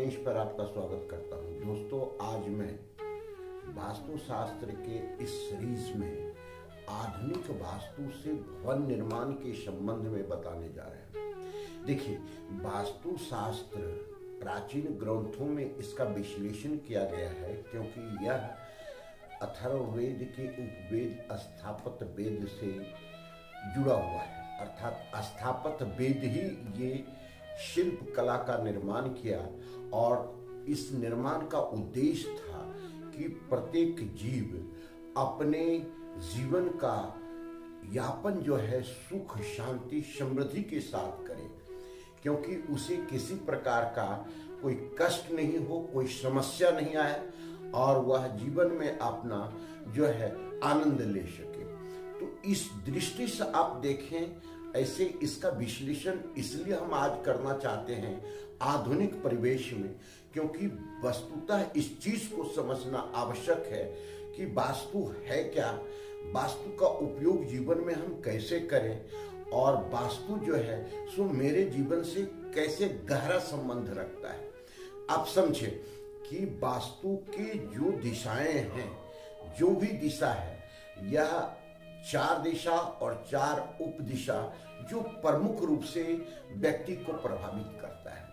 गणेश पर आपका स्वागत करता हूं। दोस्तों, आज मैं वास्तुशास्त्र के इस सीरीज में आधुनिक वास्तु से भवन निर्माण के संबंध में बताने जा रहे हैं। देखिए, वास्तुशास्त्र प्राचीन ग्रंथों में इसका विश्लेषण किया गया है, क्योंकि यह अथर्ववेद के उपवेद स्थापत्य वेद से जुड़ा हुआ है। अर्थात स्थापत्य वेद ही ये शिल्प कला का निर्माण किया, और इस निर्माण का उद्देश्य था कि प्रत्येक जीव अपने जीवन का यापन जो है सुख शांति समृद्धि के साथ करे, क्योंकि उसे किसी प्रकार का कोई कष्ट नहीं हो, कोई समस्या नहीं आए, और वह जीवन में अपना जो है आनंद ले सके। तो इस दृष्टि से आप देखें, ऐसे इसका विश्लेषण इसलिए हम आज करना चाहते हैं आधुनिक परिवेश में, क्योंकि वस्तुतः इस चीज को समझना आवश्यक है कि वास्तु है क्या, वास्तु का उपयोग जीवन में हम कैसे करें, और वास्तु जो है सो मेरे जीवन से कैसे गहरा संबंध रखता है। आप समझे कि वास्तु की जो दिशाएं हैं, जो भी दिशा है, यह 4 दिशा और 4 उप दिशा जो प्रमुख रूप से व्यक्ति को प्रभावित करता है।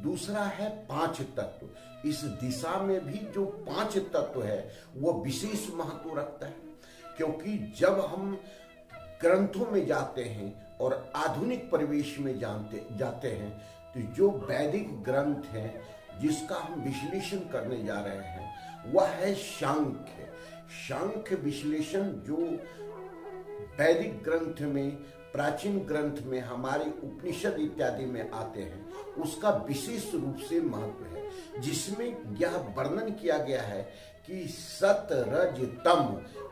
दूसरा है 5 तत्व। इस दिशा में भी जो 5 तत्व है वो विशेष महत्व रखता है, क्योंकि जब हम ग्रंथों में जाते हैं और आधुनिक परिवेश में जाते हैं, तो जो वैदिक ग्रंथ है जिसका हम विश्लेषण करने जा रहे हैं वह है सांख्य। सांख्य विश्लेषण जो वैदिक ग्रंथ में, प्राचीन ग्रंथ में, हमारे उपनिषद इत्यादि में आते हैं, उसका विशेष रूप से महत्व है, जिसमें यह वर्णन किया गया है कि सत रज तम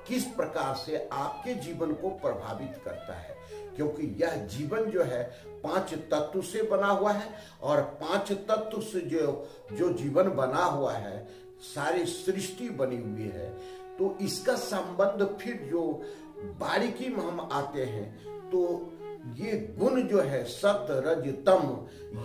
किस प्रकार से आपके जीवन को प्रभावित करता है, क्योंकि यह जीवन जो है 5 तत्व से बना हुआ है, और 5 तत्व से जो जीवन बना हुआ है, सारी सृष्टि बनी हुई है। तो इसका संबंध फिर जो बारीकी में हम आते हैं, तो ये गुण जो है सत रज तम,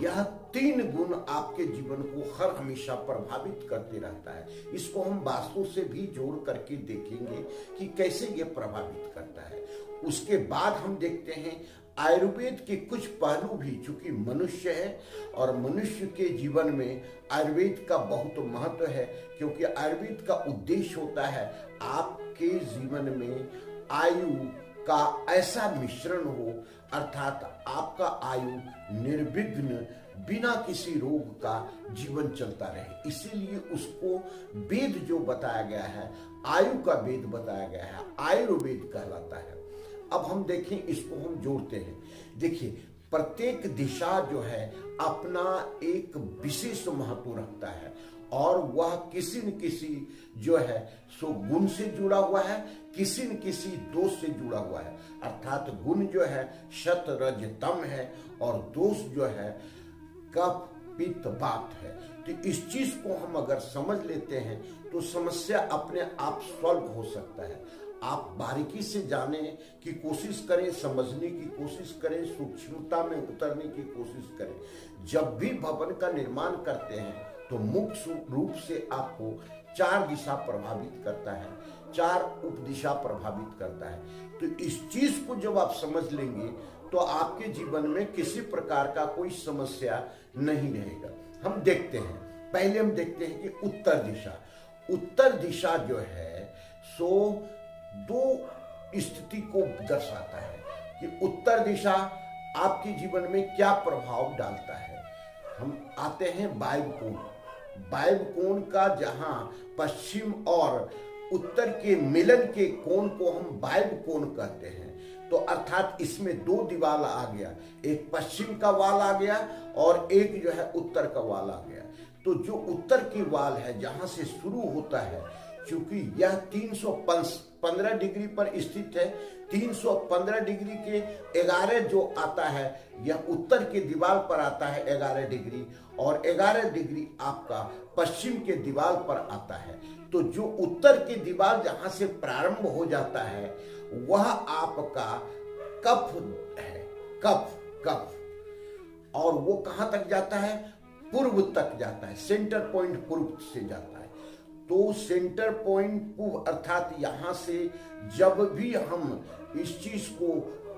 यह 3 गुण आपके जीवन को हर हमेशा प्रभावित करते रहता है। इसको हम वास्तु से भी जोड़ करके देखेंगे कि कैसे ये प्रभावित करता है। उसके बाद हम देखते हैं आयुर्वेद के कुछ पहलू भी, चूंकि मनुष्य है और मनुष्य के जीवन में आयुर्वेद का बहुत महत्व है, क्योंकि आयुर्वेद का उद्देश्य होता है आपके जीवन में आयु का ऐसा मिश्रण हो, अर्थात आपका आयु निर्विघ्न बिना किसी रोग का जीवन चलता रहे। इसीलिए उसको वेद जो बताया गया है, आयु का वेद बताया गया है, आयुर्वेद कहलाता है। अब हम देखें, इसको हम जोड़ते हैं। देखिए, प्रत्येक दिशा जो है अपना एक विशेष महत्व रखता है, और वह किसी न किसी जो है सो गुण से जुड़ा हुआ है, किसी न किसी दोष से जुड़ा हुआ है। अर्थात गुण जो है शत रज तम है, और दोष जो है कफ पित्त वात है। तो इस चीज को हम अगर समझ लेते हैं तो समस्या अपने आप सॉल्व हो सकता है। आप बारीकी से जाने की कोशिश करें, समझने की कोशिश करें, सूक्ष्मता में उतरने की कोशिश करें। जब भी भवन का निर्माण करते हैं तो मुख्य रूप से आपको 4 दिशा प्रभावित करता है, 4 उप दिशा प्रभावित करता है। तो इस चीज को जब आप समझ लेंगे तो आपके जीवन में किसी प्रकार का कोई समस्या नहीं रहेगा। हम देखते हैं, पहले हम देखते हैं कि उत्तर दिशा। उत्तर दिशा जो है सो 2 स्थिति को दर्शाता है कि उत्तर दिशा आपके जीवन में क्या प्रभाव डालता है। हम आते हैं वायु कोण। वायु कोण का जहां पश्चिम और उत्तर के मिलन के कोण को हम वायु कोण कहते हैं। तो अर्थात इसमें 2 दीवार आ गया, एक पश्चिम का वाल आ गया और एक जो है उत्तर का वाल आ गया। तो जो उत्तर की वाल है, जहां से शुरू होता है, क्योंकि यह 315 डिग्री पर स्थित है, 315 डिग्री के 11 जो आता है यह उत्तर के दीवार पर आता है 11 डिग्री, और 11 डिग्री आपका पश्चिम के दीवार पर आता है। तो जो उत्तर की दीवार जहां से प्रारंभ हो जाता है वह आपका कफ है, कफ, और वो कहां तक जाता है, पूर्व तक जाता है, सेंटर पॉइंट पूर्व से जाता है। तो सेंटर पॉइंट पूर्व अर्थात यहाँ से जब भी हम इस चीज को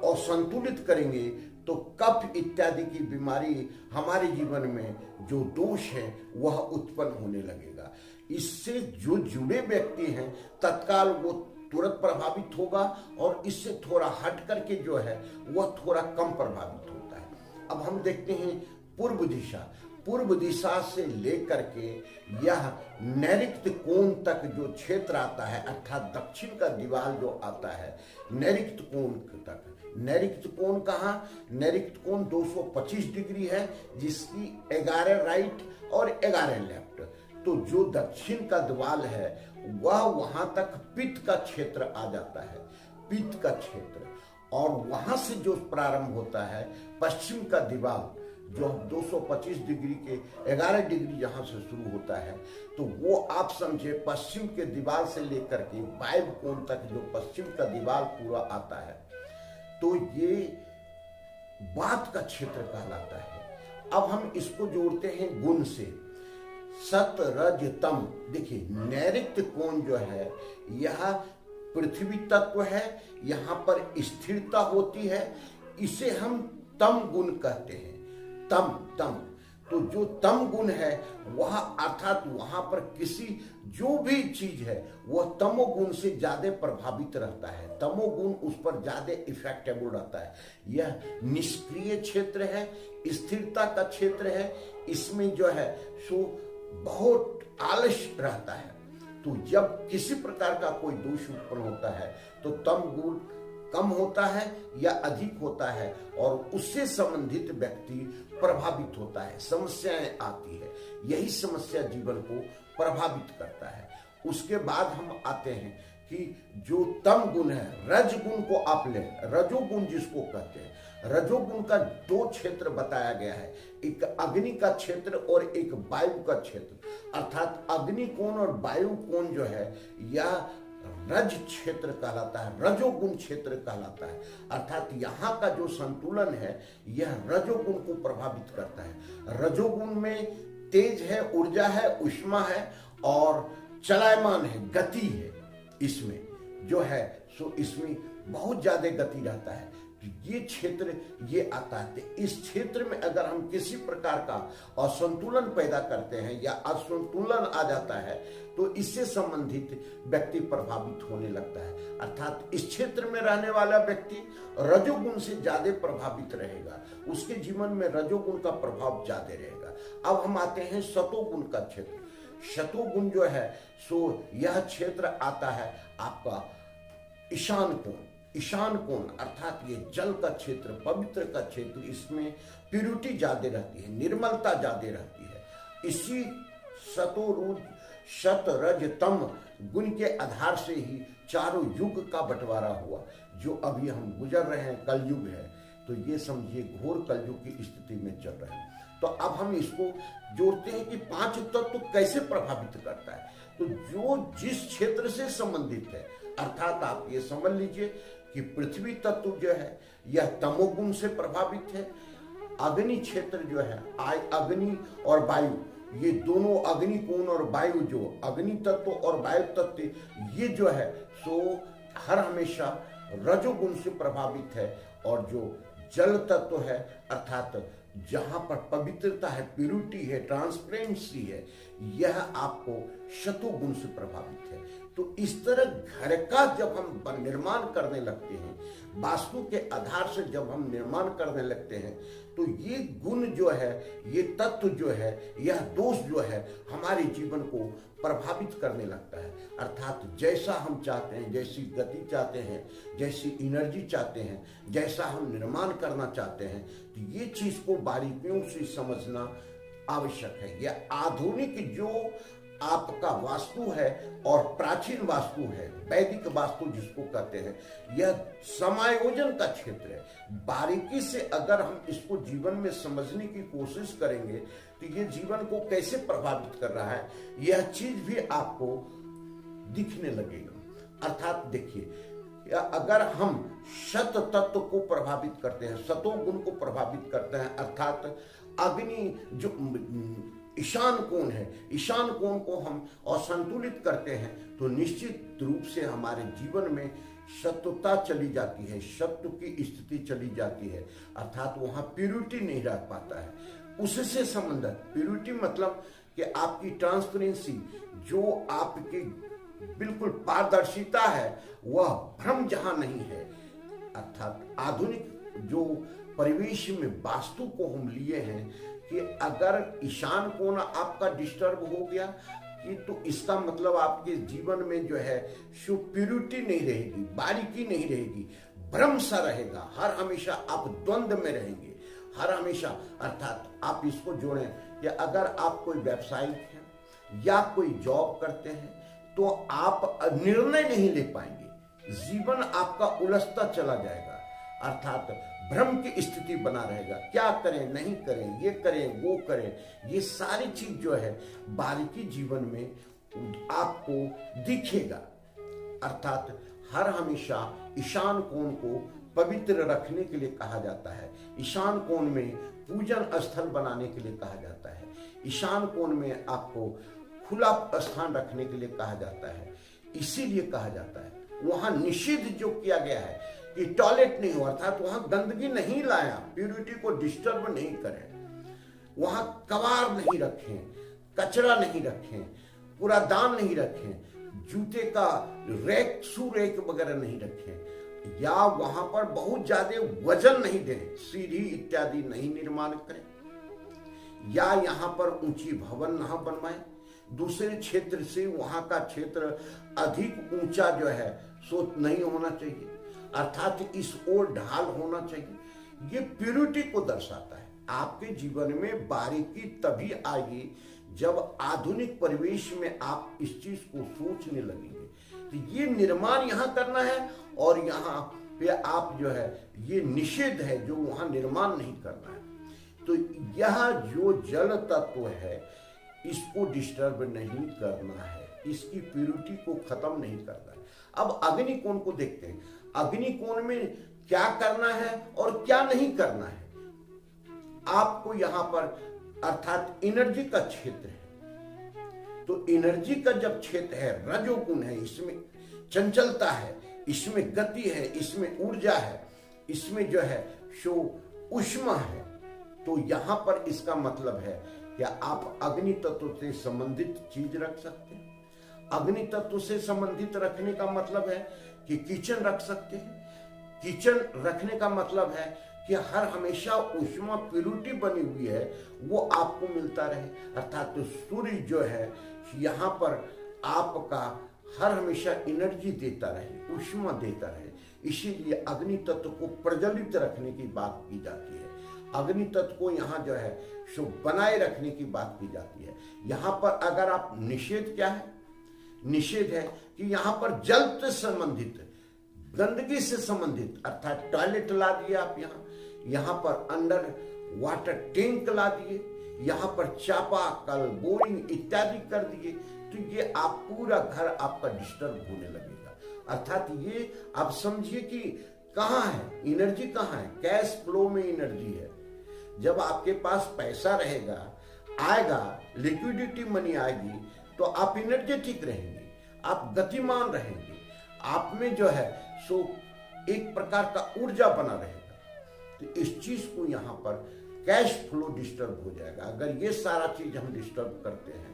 असंतुलित करेंगे तो कफ इत्यादि की बीमारी हमारे जीवन में जो दोष है वह उत्पन्न होने लगेगा। इससे जो जुड़े व्यक्ति हैं तत्काल वो तुरंत प्रभावित होगा और इससे थोड़ा हट करके जो है वह थोड़ा कम प्रभावित होता है। अब हम देखते हैं पूर्व दिशा से लेकर के यह नैऋत्य कोण तक जो क्षेत्र आता है अर्थात दक्षिण का दीवार जो आता है नैऋत्य कोण तक। नैऋत्य कोण कहाँ? नैऋत्य कोण 225 डिग्री है, जिसकी 11 राइट और 11 लेफ्ट। तो जो दक्षिण का दीवार है वह वहां तक पित्त का क्षेत्र आ जाता है, पित्त का क्षेत्र। और वहां से जो प्रारंभ होता है पश्चिम का दीवार जो 225 डिग्री के 11 डिग्री जहां से शुरू होता है, तो वो आप समझे पश्चिम के दीवार से लेकर के वायव्य कोण तक जो पश्चिम का दीवार पूरा आता है, तो ये वात का क्षेत्र कहलाता है। अब हम इसको जोड़ते हैं गुण से, सत रज तम। देखिए नैऋत्य कोण जो है यह पृथ्वी तत्व है, यहाँ पर स्थिरता होती है, इसे हम तम गुण कहते हैं। तम तो जो तम गुण है वह अर्थात वहां पर किसी जो भी चीज है वह तमोगुण से ज्यादा प्रभावित रहता है, तमोगुण उस पर ज्यादा इफेक्टेबल रहता है। यह निष्क्रिय क्षेत्र है, स्थिरता का क्षेत्र है, इसमें जो है सो बहुत आलस्य रहता है। तो जब किसी प्रकार का कोई दोष उत्पन्न होता है तो तम गुण कम होता है या अधिक होता है और उससे संबंधित व्यक्ति प्रभावित होता है, समस्याएं आती है। यही समस्या जीवन को प्रभावित करता है। उसके बाद हम आते हैं कि जो तम गुण है, रजगुण को आप ले, रजोगुण जिसको कहते हैं, रजोगुण का 2 क्षेत्र बताया गया है, एक अग्नि का क्षेत्र और एक वायु का क्षेत्र। अर्थात अग्नि कोण और वायु कोण जो है यह रज क्षेत्र कहलाता है, रजोगुण क्षेत्र कहलाता है। अर्थात यहाँ का जो संतुलन है यह रजोगुण को प्रभावित करता है। रजोगुण में तेज है, ऊर्जा है, उष्मा है और चलायमान है, गति है। इसमें जो है सो इसमें बहुत ज्यादा गति रहता है। ये क्षेत्र ये आता है। इस क्षेत्र में अगर हम किसी प्रकार का असंतुलन पैदा करते हैं या असंतुलन आ जाता है तो इससे संबंधित व्यक्ति प्रभावित होने लगता है। अर्थात इस क्षेत्र में रहने वाला व्यक्ति रजोगुण से ज्यादा प्रभावित रहेगा, उसके जीवन में रजोगुण का प्रभाव ज्यादा रहेगा। अब हम आते हैं सतोगुण का क्षेत्र। शतोगुण जो है सो यह क्षेत्र आता है आपका ईशान कोण। ईशान कोण अर्थात ये जल का क्षेत्र, पवित्र का क्षेत्र, इसमें प्यूरिटी ज्यादा रहती है, निर्मलता ज्यादा रहती है। इसी सतोरुज शत रज तम गुण के आधार से ही चारों युग का बंटवारा हुआ। जो अभी हम गुजर रहे हैं कलयुग है, तो ये समझिए घोर कलयुग की स्थिति में चल रहे हैं। तो अब हम इसको जोड़ते हैं कि 5 तत्व कैसे प्रभावित करता है। तो जो जिस क्षेत्र से संबंधित है, अर्थात आप ये समझ लीजिए कि पृथ्वी तत्व जो है यह तमोगुण से प्रभावित है। अग्नि क्षेत्र जो है, अग्नि और वायु, ये दोनों अग्नि कोण और वायु, जो अग्नि तत्व और वायु तत्व ये जो है सो हर हमेशा रजोगुण से प्रभावित है। और जो जल तत्व है अर्थात जहां पर पवित्रता है, प्यूरिटी है, ट्रांसपेरेंसी है, यह आपको शतोगुण से प्रभावित है। तो इस तरह घर का जब हम निर्माण करने लगते हैं, वास्तु के आधार से जब हम निर्माण करने लगते हैं, तो ये गुण जो है, ये तत्व जो है, यह दोष जो है हमारे जीवन को प्रभावित करने लगता है। अर्थात जैसा हम चाहते हैं, जैसी गति चाहते हैं, जैसी एनर्जी चाहते हैं, जैसा हम निर्माण करना चाहते हैं, तो ये चीज को बारीकियों से समझना आवश्यक है। यह आधुनिक जो आपका वास्तु है और प्राचीन वास्तु है, वैदिक वास्तु जिसको कहते हैं, यह समायोजन का क्षेत्र है। बारीकी से अगर हम इसको जीवन में समझने की कोशिश करेंगे तो ये जीवन को कैसे प्रभावित कर रहा है, यह चीज भी आपको दिखने लगेगा। अर्थात देखिए, अगर हम शत तत्व को प्रभावित करते हैं, सतोगुण को प्रभावित करते हैं, अर्थात अग्नि जो ईशान कोण है, ईशान कोण को हम असंतुलित करते हैं तो निश्चित रूप से हमारे जीवन में शत्रुता चली जाती है, शत्रु की स्थिति चली जाती है, अर्थात वहां प्यूरिटी नहीं रह पाता है। उससे संबंधित प्यूरिटी मतलब कि आपकी ट्रांसपेरेंसी, जो आपकी बिल्कुल पारदर्शिता है, वह भ्रम जहां नहीं है। अर्थात आधुनिक जो परिवेश में वास्तु को हम लिए हैं कि अगर ईशान कोण आपका डिस्टर्ब हो गया कि तो इसका मतलब आपके जीवन में जो है सो प्यूरिटी नहीं रहेगी, बारीकी नहीं रहेगी, भ्रम सा रहेगा, हर हमेशा आप द्वंद्व में रहेंगे, हर हमेशा। अर्थात आप इसको जोड़ें कि अगर आप कोई व्यवसायिक हैं या कोई जॉब करते हैं तो आप निर्णय नहीं ले पाएंगे, जीवन आपका उलझता चला जाएगा, अर्थात भ्रम की स्थिति बना रहेगा, क्या करें नहीं करें, ये करें वो करें, ये सारी चीज जो है बारीकी जीवन में आपको दिखेगा। अर्थात हर हमेशा ईशान कोण को पवित्र रखने के लिए कहा जाता है, ईशान कोण में पूजन स्थल बनाने के लिए कहा जाता है, ईशान कोण में आपको खुला स्थान रखने के लिए कहा जाता है। इसीलिए कहा जाता है, वहां निषिद्ध जो किया गया है कि टॉयलेट नहीं हो, अर्थात वहां गंदगी नहीं लाया, प्यूरिटी को डिस्टर्ब नहीं करें, वहां कबाड़ नहीं रखें, कचरा नहीं रखें, कूड़ादान नहीं रखें, जूते का रैक सुरैक वगैरह नहीं रखें, या वहां पर बहुत ज्यादा वजन नहीं दें, सीढ़ी इत्यादि नहीं निर्माण करें, या यहां पर ऊंची भवन न बनवाएं, दूसरे क्षेत्र से वहां का क्षेत्र अधिक ऊंचा जो है सो नहीं होना चाहिए, अर्थात इस ओर ढाल होना चाहिए। ये प्यूरिटी को दर्शाता है। आपके जीवन में बारीकी तभी आएगी जब आधुनिक परिवेश में आप इस चीज को सोचने लगेंगे। तो ये निर्माण यहां करना है और यहां पे आप जो है ये निषेध है जो वहां निर्माण नहीं करना है। तो यह जो जल तत्व है इसको डिस्टर्ब नहीं करना है, इसकी प्यूरिटी को खत्म नहीं करना है। अब अग्नि कोण को देखते हैं, अग्नि कोण में क्या करना है और क्या नहीं करना है। आपको यहां पर अर्थात एनर्जी का क्षेत्र है, तो एनर्जी का जब क्षेत्र है, रजोगुण है, इसमें चंचलता है, इसमें गति है, इसमें ऊर्जा है, इसमें जो है सो ऊष्मा है, तो यहां पर इसका मतलब है कि आप अग्नि तत्व से संबंधित चीज रख सकते हैं। अग्नि तत्व से संबंधित रखने का मतलब है कि किचन रख सकते हैं। किचन रखने का मतलब है कि हर हमेशा ऊष्मा प्यूरिटी बनी हुई है वो आपको मिलता रहे, अर्थात तो सूर्य जो है यहाँ पर आपका हर हमेशा एनर्जी देता रहे, ऊष्मा देता रहे, इसीलिए अग्नि तत्व को प्रज्वलित रखने की बात की जाती है। अग्नि तत्व को यहाँ जो है सो बनाए रखने की बात की जाती है। यहाँ पर अगर आप निषेध क्या है, निषेध है कि यहाँ पर जल से संबंधित, गंदगी से संबंधित, अर्थात टॉयलेट ला दिए आप यहाँ पर अंडर वाटर टैंक ला दिए, यहाँ पर चापाकल बोरिंग इत्यादि कर दिए, तो ये आप पूरा घर आपका डिस्टर्ब होने लगेगा। अर्थात ये आप समझिए कि कहाँ है एनर्जी, कहाँ है, कैश फ्लो में एनर्जी है। जब आपके पास पैसा रहेगा, आएगा, लिक्विडिटी मनी आएगी, तो आप एनर्जेटिक रहेंगे, आप गतिमान रहेंगे, आप में जो है सो एक प्रकार का ऊर्जा बना रहेगा। तो इस चीज को यहाँ पर कैश फ्लो डिस्टर्ब हो जाएगा। अगर ये सारा चीज हम डिस्टर्ब करते हैं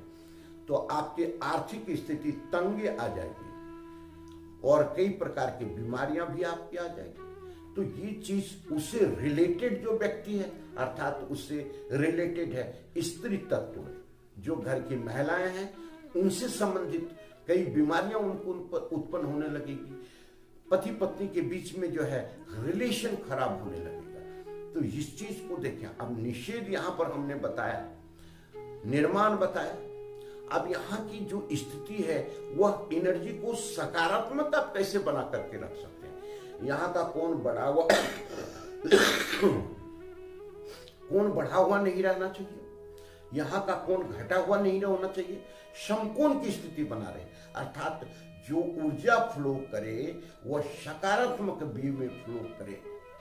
तो आपकी आर्थिक स्थिति तंगे आ जाएगी और कई प्रकार की बीमारियां भी आपकी आ जाएगी। तो ये चीज उससे रिलेटेड जो व्यक्ति है, अर्थात उससे रिलेटेड है स्त्री तत्व, जो घर की महिलाएं हैं उनसे संबंधित कई बीमारियां उनको उत्पन्न होने लगेगी। पति पत्नी के बीच में जो है रिलेशन खराब होने लगेगा। तो इस चीज को देखें। अब निषेध यहां पर हमने बताया, निर्माण बताया। अब यहाँ की जो स्थिति है वह एनर्जी को सकारात्मक आप कैसे बना करके रख सकते हैं। यहाँ का कोण बढ़ा हुआ कोण बढ़ा हुआ नहीं रहना चाहिए, यहाँ का कोण घटा हुआ नहीं होना चाहिए, समकोण की स्थिति बना रहे, अर्थात जो ऊर्जा फ्लो करे वह सकारात्मक वे में फ्लो करे।